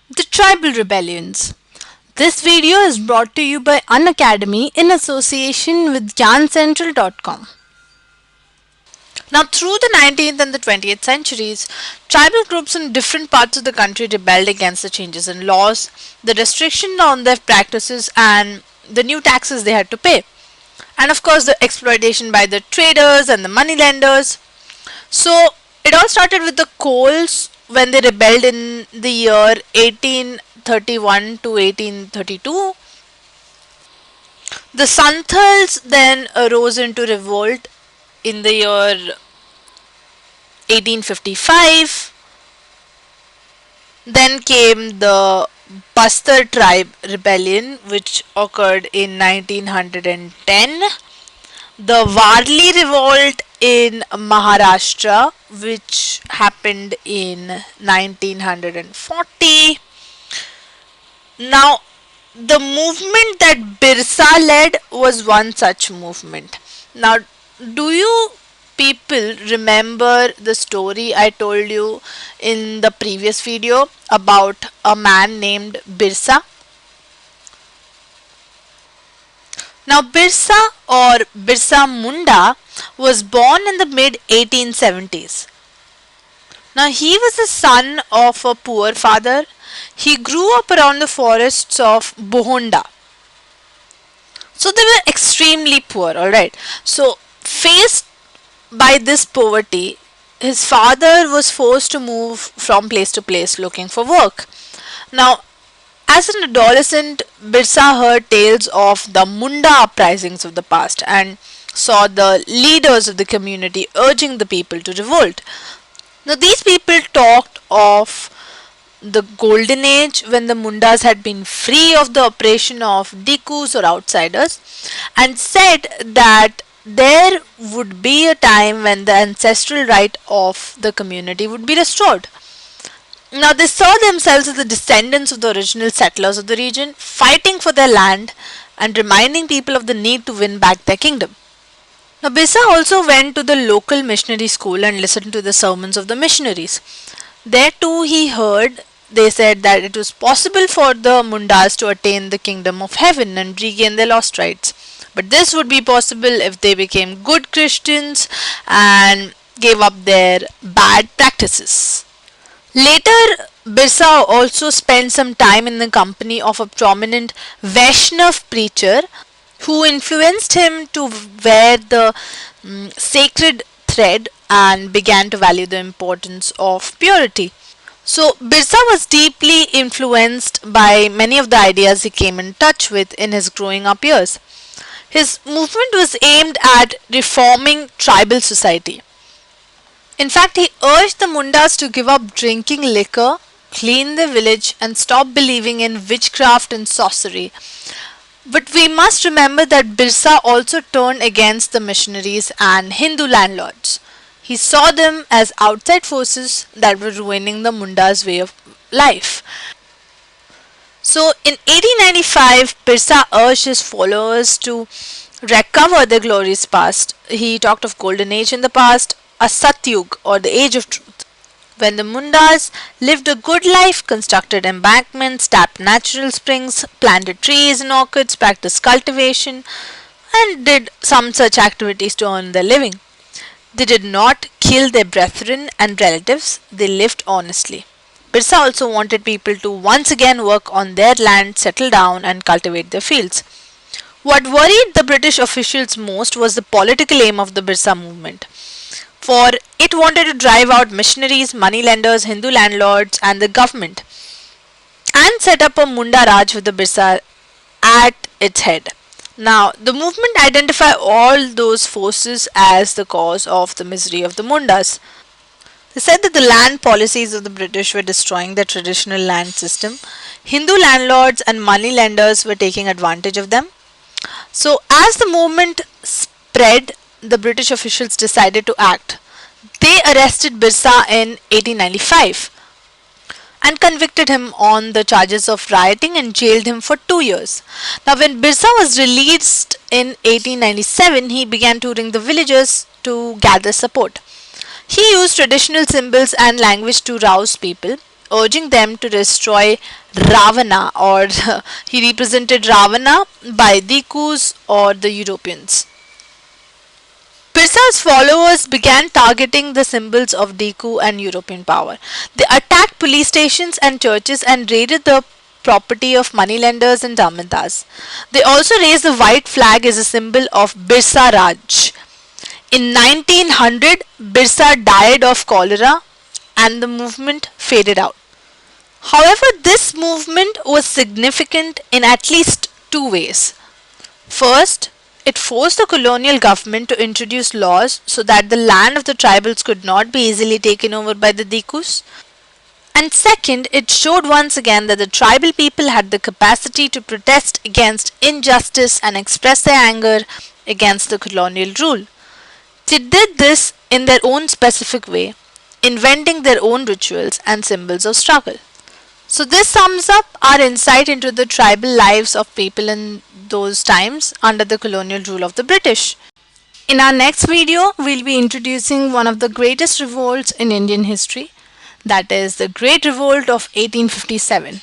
The Tribal Rebellions. This video is brought to you by Unacademy in association with GyanCentral.com. Now, through the 19th and the 20th centuries, tribal groups in different parts of the country rebelled against the changes in laws, the restriction on their practices, and the new taxes they had to pay. And of course, the exploitation by the traders and the moneylenders. So, it all started with the Coals when they rebelled in the year 1831 to 1832. The Santhals then arose into revolt in the year 1855. Then came the Bastar tribe rebellion, which occurred in 1910. The Warli revolt in Maharashtra, which happened in 1940. Now, the movement that Birsa led was one such movement. Now, do you people remember the story I told you in the previous video about a man named Birsa? Now, Birsa or Birsa Munda was born in the mid 1870s. Now, he was the son of a poor father. He grew up around the forests of Bohonda. So, they were extremely poor, alright. So, faced by this poverty, his father was forced to move from place to place looking for work. Now, as an adolescent, Birsa heard tales of the Munda uprisings of the past and saw the leaders of the community urging the people to revolt. Now, these people talked of the golden age when the Mundas had been free of the oppression of Dikus or outsiders, and said that there would be a time when the ancestral right of the community would be restored. Now, they saw themselves as the descendants of the original settlers of the region, fighting for their land and reminding people of the need to win back their kingdom. Now, Birsa also went to the local missionary school and listened to the sermons of the missionaries. There too he heard they said that it was possible for the Mundas to attain the kingdom of heaven and regain their lost rights. But this would be possible if they became good Christians and gave up their bad practices. Later, Birsa also spent some time in the company of a prominent Vaishnav preacher who influenced him to wear the sacred thread and began to value the importance of purity. So, Birsa was deeply influenced by many of the ideas he came in touch with in his growing up years. His movement was aimed at reforming tribal society. In fact, he urged the Mundas to give up drinking liquor, clean their village, and stop believing in witchcraft and sorcery. But we must remember that Birsa also turned against the missionaries and Hindu landlords. He saw them as outside forces that were ruining the Mundas' way of life. So in 1895, Birsa urged his followers to recover their glorious past. He talked of golden age in the past, a Satyug or the age of truth, when the Mundas lived a good life, constructed embankments, tapped natural springs, planted trees and orchids, practiced cultivation, and did some such activities to earn their living. They did not kill their brethren and relatives, they lived honestly. Birsa also wanted people to once again work on their land, settle down, and cultivate their fields. What worried the British officials most was the political aim of the Birsa movement, for it wanted to drive out missionaries, moneylenders, Hindu landlords, and the government, and set up a Munda Raj with the Birsa at its head. Now, the movement identified all those forces as the cause of the misery of the Mundas. They said that the land policies of the British were destroying their traditional land system. Hindu landlords and moneylenders were taking advantage of them. So, as the movement spread, the British officials decided to act. They arrested Birsa in 1895 and convicted him on the charges of rioting and jailed him for 2 years. Now, when Birsa was released in 1897, he began touring the villages to gather support. He used traditional symbols and language to rouse people. urging them to destroy Ravana, or he represented Ravana by Dikus or the Europeans. Birsa's followers began targeting the symbols of Diku and European power. They attacked police stations and churches and raided the property of moneylenders and Damandas. They also raised the white flag as a symbol of Birsa Raj. In 1900, Birsa died of cholera and the movement faded out. However, this movement was significant in at least two ways. First, it forced the colonial government to introduce laws so that the land of the tribals could not be easily taken over by the Dikus. And second, it showed once again that the tribal people had the capacity to protest against injustice and express their anger against the colonial rule. They did this in their own specific way, inventing their own rituals and symbols of struggle. So this sums up our insight into the tribal lives of people in those times under the colonial rule of the British. In our next video, we'll be introducing one of the greatest revolts in Indian history, that is the Great Revolt of 1857.